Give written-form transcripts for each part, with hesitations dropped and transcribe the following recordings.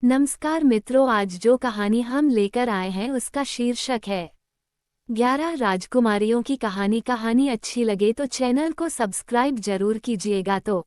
नमस्कार मित्रों, आज जो कहानी हम लेकर आए हैं उसका शीर्षक है 11 राजकुमारियों की कहानी। कहानी अच्छी लगे तो चैनल को सब्सक्राइब जरूर कीजिएगा। तो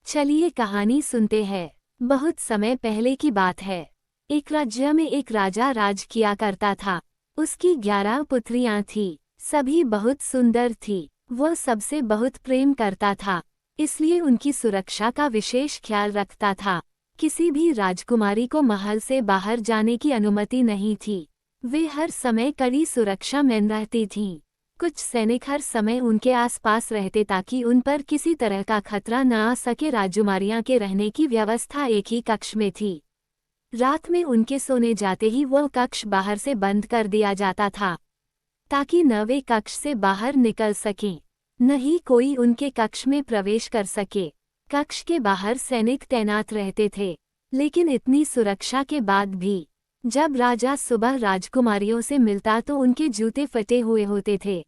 चलिए कहानी सुनते हैं। बहुत समय पहले की बात है। एक राज्य में एक राजा राज किया करता था। उसकी 11 पुत्रियां थीं। सभी बहुत सुंदर थीं। वह सबसे बहुत प्रेम करता था, इसलिए उनकी सुरक्षा का विशेष ख्याल रखता था। किसी भी राजकुमारी को महल से बाहर जाने की अनुमति नहीं थी। वे हर समय कड़ी सुरक्षा में रहती थीं। कुछ सैनिक हर समय उनके आसपास रहते ताकि उन पर किसी तरह का खतरा न आ सके। राजकुमारियां के रहने की व्यवस्था एक ही कक्ष में थी। रात में उनके सोने जाते ही वह कक्ष बाहर से बंद कर दिया जाता था, ताकि न वे कक्ष से बाहर निकल सकें, न ही कोई उनके कक्ष में प्रवेश कर सके। कक्ष के बाहर सैनिक तैनात रहते थे, लेकिन इतनी सुरक्षा के बाद भी जब राजा सुबह राजकुमारियों से मिलता तो उनके जूते फटे हुए होते थे।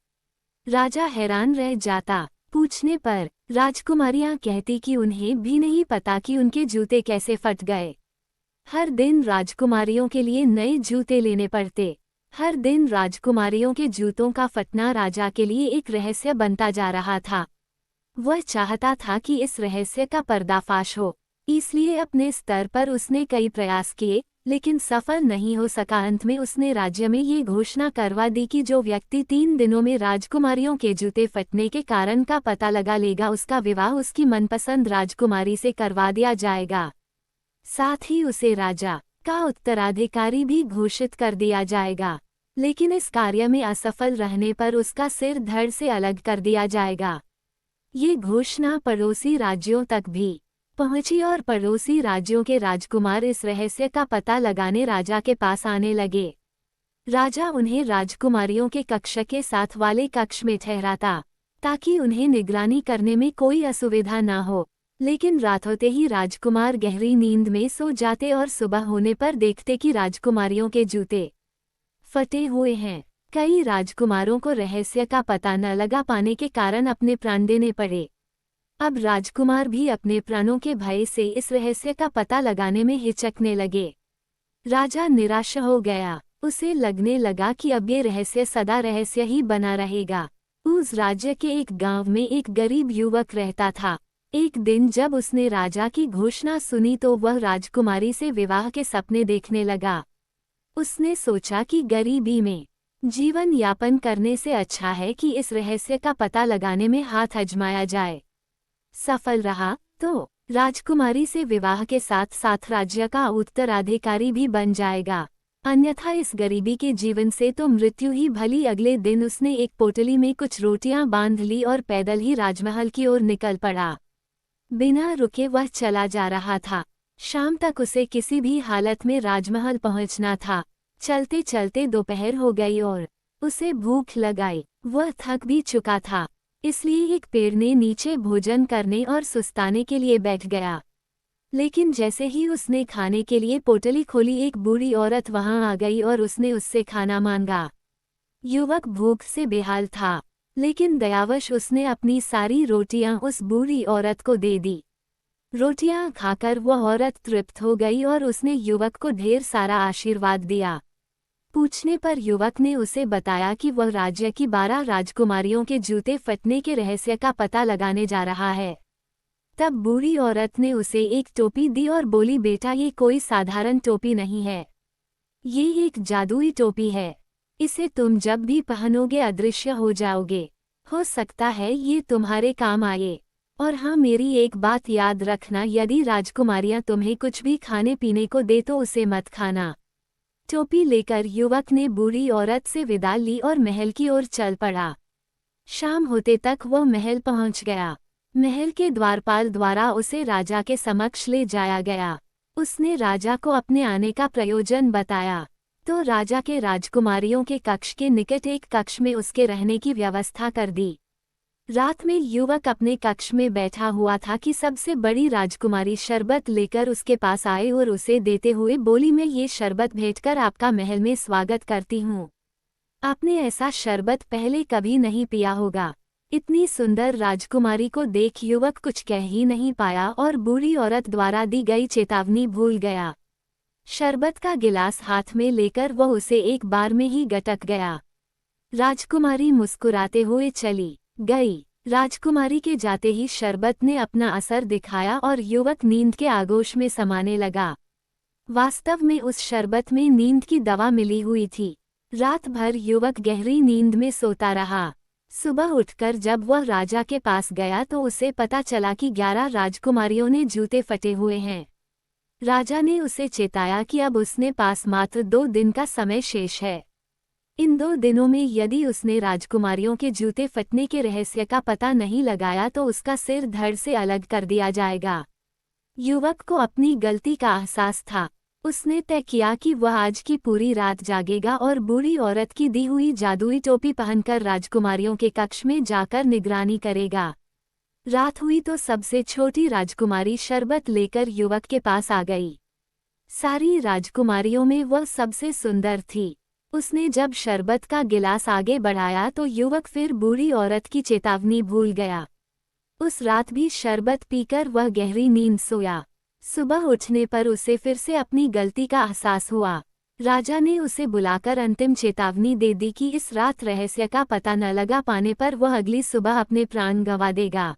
राजा हैरान रह जाता। पूछने पर राजकुमारियां कहती कि उन्हें भी नहीं पता कि उनके जूते कैसे फट गए। हर दिन राजकुमारियों के लिए नए जूते लेने पड़ते। हर दिन राजकुमारियों के जूतों का फटना राजा के लिए एक रहस्य बनता जा रहा था। वह चाहता था कि इस रहस्य का पर्दाफाश हो, इसलिए अपने स्तर पर उसने कई प्रयास किए, लेकिन सफल नहीं हो सका। अंत में उसने राज्य में ये घोषणा करवा दी कि जो व्यक्ति 3 दिनों में राजकुमारियों के जूते फटने के कारण का पता लगा लेगा, उसका विवाह उसकी मनपसंद राजकुमारी से करवा दिया जाएगा। साथ ही उसे राजा का उत्तराधिकारी भी घोषित कर दिया जाएगा, लेकिन इस कार्य में असफल रहने पर उसका सिर धड़ से अलग कर दिया जाएगा। ये घोषणा पड़ोसी राज्यों तक भी पहुंची और पड़ोसी राज्यों के राजकुमार इस रहस्य का पता लगाने राजा के पास आने लगे। राजा उन्हें राजकुमारियों के कक्ष के साथ वाले कक्ष में ठहराता, ताकि उन्हें निगरानी करने में कोई असुविधा न हो। लेकिन रात होते ही राजकुमार गहरी नींद में सो जाते और सुबह होने पर देखते कि राजकुमारियों के जूते फटे हुए हैं। कई राजकुमारों को रहस्य का पता न लगा पाने के कारण अपने प्राण देने पड़े। अब राजकुमार भी अपने प्राणों के भय से इस रहस्य का पता लगाने में हिचकने लगे। राजा निराश हो गया। उसे लगने लगा कि अब ये रहस्य सदा रहस्य ही बना रहेगा। उस राज्य के एक गांव में एक गरीब युवक रहता था। एक दिन जब उसने राजा की घोषणा सुनी तो वह राजकुमारी से विवाह के सपने देखने लगा। उसने सोचा कि गरीबी में जीवन यापन करने से अच्छा है कि इस रहस्य का पता लगाने में हाथ आजमाया जाए। सफल रहा तो राजकुमारी से विवाह के साथ साथ राज्य का उत्तराधिकारी भी बन जाएगा, अन्यथा इस गरीबी के जीवन से तो मृत्यु ही भली। अगले दिन उसने एक पोटली में कुछ रोटियां बांध ली और पैदल ही राजमहल की ओर निकल पड़ा। बिना रुके वह चला जा रहा था। शाम तक उसे किसी भी हालत में राजमहल पहुंचना था। चलते चलते दोपहर हो गई और उसे भूख लगाई। वह थक भी चुका था, इसलिए एक पेड़ ने नीचे भोजन करने और सुस्ताने के लिए बैठ गया। लेकिन जैसे ही उसने खाने के लिए पोटली खोली, एक बूढ़ी औरत वहां आ गई और उसने उससे खाना मांगा। युवक भूख से बेहाल था, लेकिन दयावश उसने अपनी सारी रोटियां उस बूढ़ी औरत को दे दी। रोटियां खाकर वह औरत तृप्त हो गई और उसने युवक को ढेर सारा आशीर्वाद दिया। पूछने पर युवक ने उसे बताया कि वह राज्य की 12 राजकुमारियों के जूते फटने के रहस्य का पता लगाने जा रहा है। तब बूढ़ी औरत ने उसे एक टोपी दी और बोली, बेटा ये कोई साधारण टोपी नहीं है, ये एक जादुई टोपी है। इसे तुम जब भी पहनोगे अदृश्य हो जाओगे। हो सकता है ये तुम्हारे काम आए। और हाँ, मेरी एक बात याद रखना, यदि राजकुमारियां तुम्हें कुछ भी खाने पीने को दे तो उसे मत खाना। टोपी लेकर युवक ने बूढ़ी औरत से विदा ली और महल की ओर चल पड़ा। शाम होते तक वह महल पहुंच गया। महल के द्वारपाल द्वारा उसे राजा के समक्ष ले जाया गया। उसने राजा को अपने आने का प्रयोजन बताया तो राजा के राजकुमारियों के कक्ष के निकट एक कक्ष में उसके रहने की व्यवस्था कर दी। रात में युवक अपने कक्ष में बैठा हुआ था कि सबसे बड़ी राजकुमारी शरबत लेकर उसके पास आए और उसे देते हुए बोली, मैं ये शरबत भेंटकर आपका महल में स्वागत करती हूँ। आपने ऐसा शरबत पहले कभी नहीं पिया होगा। इतनी सुंदर राजकुमारी को देख युवक कुछ कह ही नहीं पाया और बूढ़ी औरत द्वारा दी गई चेतावनी भूल गया। शरबत का गिलास हाथ में लेकर वह उसे एक बार में ही गटक गया। राजकुमारी मुस्कुराते हुए चली गई। राजकुमारी के जाते ही शरबत ने अपना असर दिखाया और युवक नींद के आगोश में समाने लगा। वास्तव में उस शरबत में नींद की दवा मिली हुई थी। रात भर युवक गहरी नींद में सोता रहा। सुबह उठकर जब वह राजा के पास गया तो उसे पता चला कि 11 राजकुमारियों ने जूते फटे हुए हैं। राजा ने उसे चेताया कि अब उसने पास मात्र 2 दिन का समय शेष है। इन 2 दिनों में यदि उसने राजकुमारियों के जूते फटने के रहस्य का पता नहीं लगाया तो उसका सिर धड़ से अलग कर दिया जाएगा। युवक को अपनी गलती का एहसास था। उसने तय किया कि वह आज की पूरी रात जागेगा और बूढ़ी औरत की दी हुई जादुई टोपी पहनकर राजकुमारियों के कक्ष में जाकर निगरानी करेगा। रात हुई तो सबसे छोटी राजकुमारी शरबत लेकर युवक के पास आ गई। सारी राजकुमारियों में वह सबसे सुंदर थी। उसने जब शरबत का गिलास आगे बढ़ाया तो युवक फिर बूढ़ी औरत की चेतावनी भूल गया। उस रात भी शरबत पीकर वह गहरी नींद सोया। सुबह उठने पर उसे फिर से अपनी गलती का एहसास हुआ। राजा ने उसे बुलाकर अंतिम चेतावनी दे दी कि इस रात रहस्य का पता न लगा पाने पर वह अगली सुबह अपने प्राण गंवा देगा।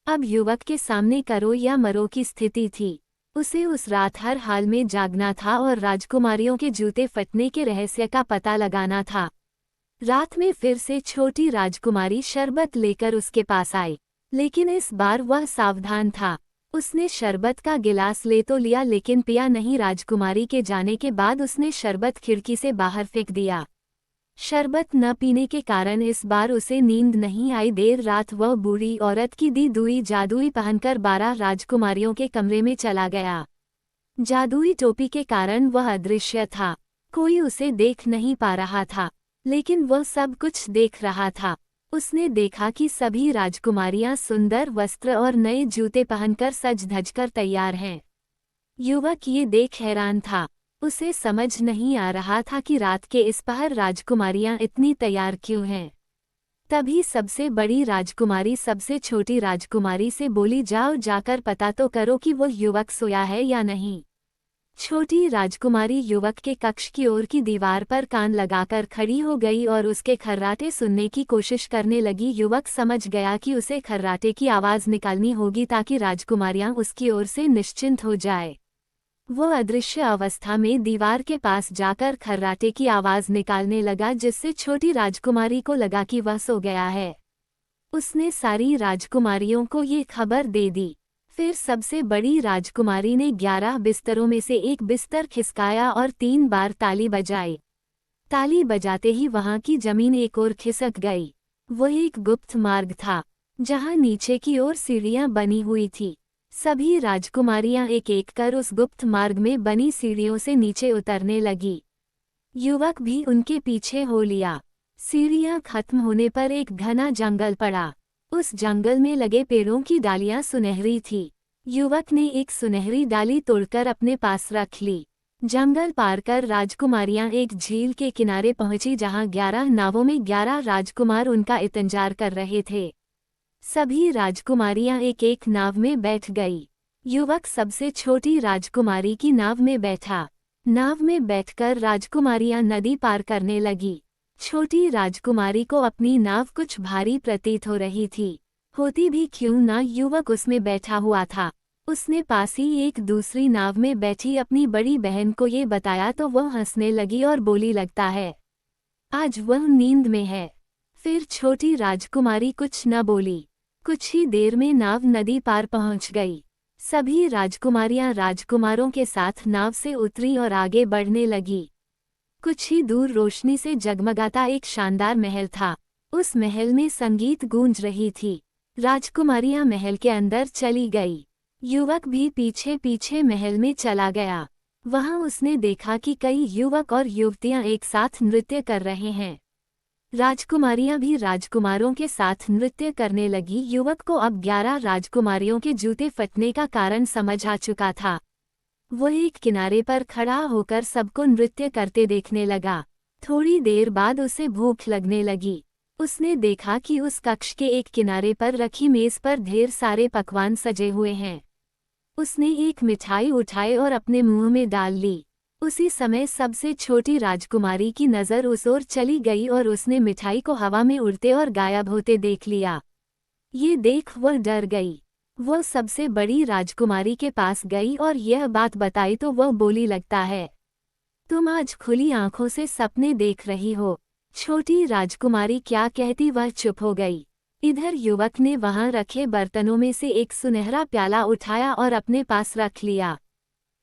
अब युवक के सामने करो या मरो की स्थिति थी। उसे उस रात हर हाल में जागना था और राजकुमारियों के जूते फटने के रहस्य का पता लगाना था। रात में फिर से छोटी राजकुमारी शरबत लेकर उसके पास आई, लेकिन इस बार वह सावधान था। उसने शरबत का गिलास ले तो लिया लेकिन पिया नहीं। राजकुमारी के जाने के बाद उसने शरबत खिड़की से बाहर फेंक दिया। शरबत न पीने के कारण इस बार उसे नींद नहीं आई। देर रात वह बूढ़ी औरत की दी दुई जादुई पहनकर 12 राजकुमारियों के कमरे में चला गया। जादुई टोपी के कारण वह अदृश्य था। कोई उसे देख नहीं पा रहा था, लेकिन वह सब कुछ देख रहा था। उसने देखा कि सभी राजकुमारियां सुंदर वस्त्र और नए जूते पहनकर सज धजकर तैयार हैं। युवक ये देख हैरान था। उसे समझ नहीं आ रहा था कि रात के इस पहर राजकुमारियां इतनी तैयार क्यों हैं। तभी सबसे बड़ी राजकुमारी सबसे छोटी राजकुमारी से बोली, जाओ जाकर पता तो करो कि वो युवक सोया है या नहीं। छोटी राजकुमारी युवक के कक्ष की ओर की दीवार पर कान लगाकर खड़ी हो गई और उसके खर्राटे सुनने की कोशिश करने लगी। युवक समझ गया कि उसे खर्राटे की आवाज़ निकालनी होगी ताकि राजकुमारियां उसकी ओर से निश्चिंत हो जाए। वो अदृश्य अवस्था में दीवार के पास जाकर खर्राटे की आवाज़ निकालने लगा, जिससे छोटी राजकुमारी को लगा कि वह सो गया है। उसने सारी राजकुमारियों को ये खबर दे दी। फिर सबसे बड़ी राजकुमारी ने 11 बिस्तरों में से एक बिस्तर खिसकाया और 3 बार ताली बजाई। ताली बजाते ही वहां की जमीन एक ओर खिसक गई। वह एक गुप्त मार्ग था, जहां नीचे की ओर सीढ़ियां बनी हुई थी। सभी राजकुमारियां एक एक कर उस गुप्त मार्ग में बनी सीढ़ियों से नीचे उतरने लगी। युवक भी उनके पीछे हो लिया। सीढ़ियां खत्म होने पर एक घना जंगल पड़ा। उस जंगल में लगे पेड़ों की डालियां सुनहरी थी। युवक ने एक सुनहरी डाली तोड़कर अपने पास रख ली। जंगल पार कर राजकुमारियां एक झील के किनारे पहुंची, जहां 11 नावों में 11 राजकुमार उनका इंतजार कर रहे थे। सभी राजकुमारियां एक एक नाव में बैठ गई। युवक सबसे छोटी राजकुमारी की नाव में बैठा। नाव में बैठकर राजकुमारियां नदी पार करने लगी। छोटी राजकुमारी को अपनी नाव कुछ भारी प्रतीत हो रही थी। होती भी क्यों ना, युवक उसमें बैठा हुआ था। उसने पास ही एक दूसरी नाव में बैठी अपनी बड़ी बहन को ये बताया तो वह हंसने लगी और बोली, लगता है आज वह नींद में है। फिर छोटी राजकुमारी कुछ न बोली। कुछ ही देर में नाव नदी पार पहुंच गई। सभी राजकुमारियां राजकुमारों के साथ नाव से उतरी और आगे बढ़ने लगी। कुछ ही दूर रोशनी से जगमगाता एक शानदार महल था। उस महल में संगीत गूंज रही थी। राजकुमारियां महल के अंदर चली गई। युवक भी पीछे पीछे महल में चला गया। वहां उसने देखा कि कई युवक और युवतियां एक साथ नृत्य कर रहे हैं। राजकुमारियां भी राजकुमारों के साथ नृत्य करने लगी। युवक को अब 11 राजकुमारियों के जूते फटने का कारण समझ आ चुका था। वह एक किनारे पर खड़ा होकर सबको नृत्य करते देखने लगा। थोड़ी देर बाद उसे भूख लगने लगी। उसने देखा कि उस कक्ष के एक किनारे पर रखी मेज पर ढेर सारे पकवान सजे हुए हैं। उसने एक मिठाई उठाई और अपने मुंह में डाल ली। उसी समय सबसे छोटी राजकुमारी की नज़र उस ओर चली गई और उसने मिठाई को हवा में उड़ते और गायब होते देख लिया। ये देख वह डर गई। वह सबसे बड़ी राजकुमारी के पास गई और यह बात बताई तो वह बोली, लगता है तुम आज खुली आंखों से सपने देख रही हो। छोटी राजकुमारी क्या कहती वह चुप हो गई। इधर युवक ने वहां रखे बर्तनों में से एक सुनहरा प्याला उठाया और अपने पास रख लिया।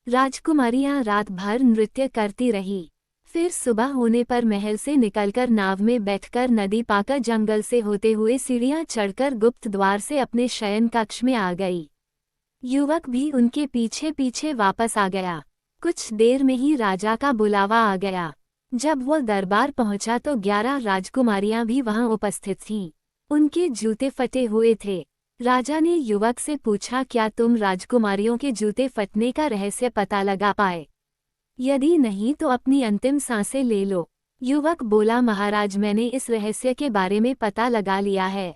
राजकुमारियां रात भर नृत्य करती रही। फिर सुबह होने पर महल से निकलकर नाव में बैठकर नदी पाकर जंगल से होते हुए सीढ़ियां चढ़कर गुप्त द्वार से अपने शयन कक्ष में आ गई। युवक भी उनके पीछे पीछे वापस आ गया। कुछ देर में ही राजा का बुलावा आ गया। जब वह दरबार पहुंचा तो 11 राजकुमारियां भी वहां उपस्थित थीं। उनके जूते फटे हुए थे। राजा ने युवक से पूछा, क्या तुम राजकुमारियों के जूते फटने का रहस्य पता लगा पाए? यदि नहीं तो अपनी अंतिम सांसें ले लो। युवक बोला, महाराज मैंने इस रहस्य के बारे में पता लगा लिया है।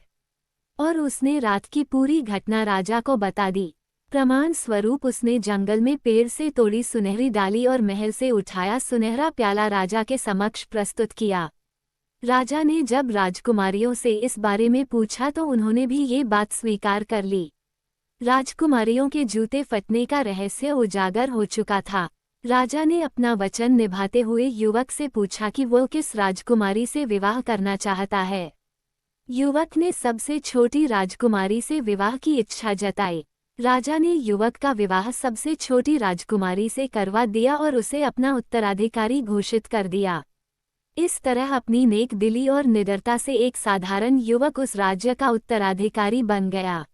और उसने रात की पूरी घटना राजा को बता दी। प्रमाण स्वरूप उसने जंगल में पेड़ से तोड़ी सुनहरी डाली और महल से उठाया सुनहरा प्याला राजा के समक्ष प्रस्तुत किया। राजा ने जब राजकुमारियों से इस बारे में पूछा तो उन्होंने भी ये बात स्वीकार कर ली। राजकुमारियों के जूते फटने का रहस्य उजागर हो चुका था। राजा ने अपना वचन निभाते हुए युवक से पूछा कि वो किस राजकुमारी से विवाह करना चाहता है। युवक ने सबसे छोटी राजकुमारी से विवाह की इच्छा जताई। राजा ने युवक का विवाह सबसे छोटी राजकुमारी से करवा दिया और उसे अपना उत्तराधिकारी घोषित कर दिया। इस तरह अपनी नेक दिली और निडरता से एक साधारण युवक उस राज्य का उत्तराधिकारी बन गया।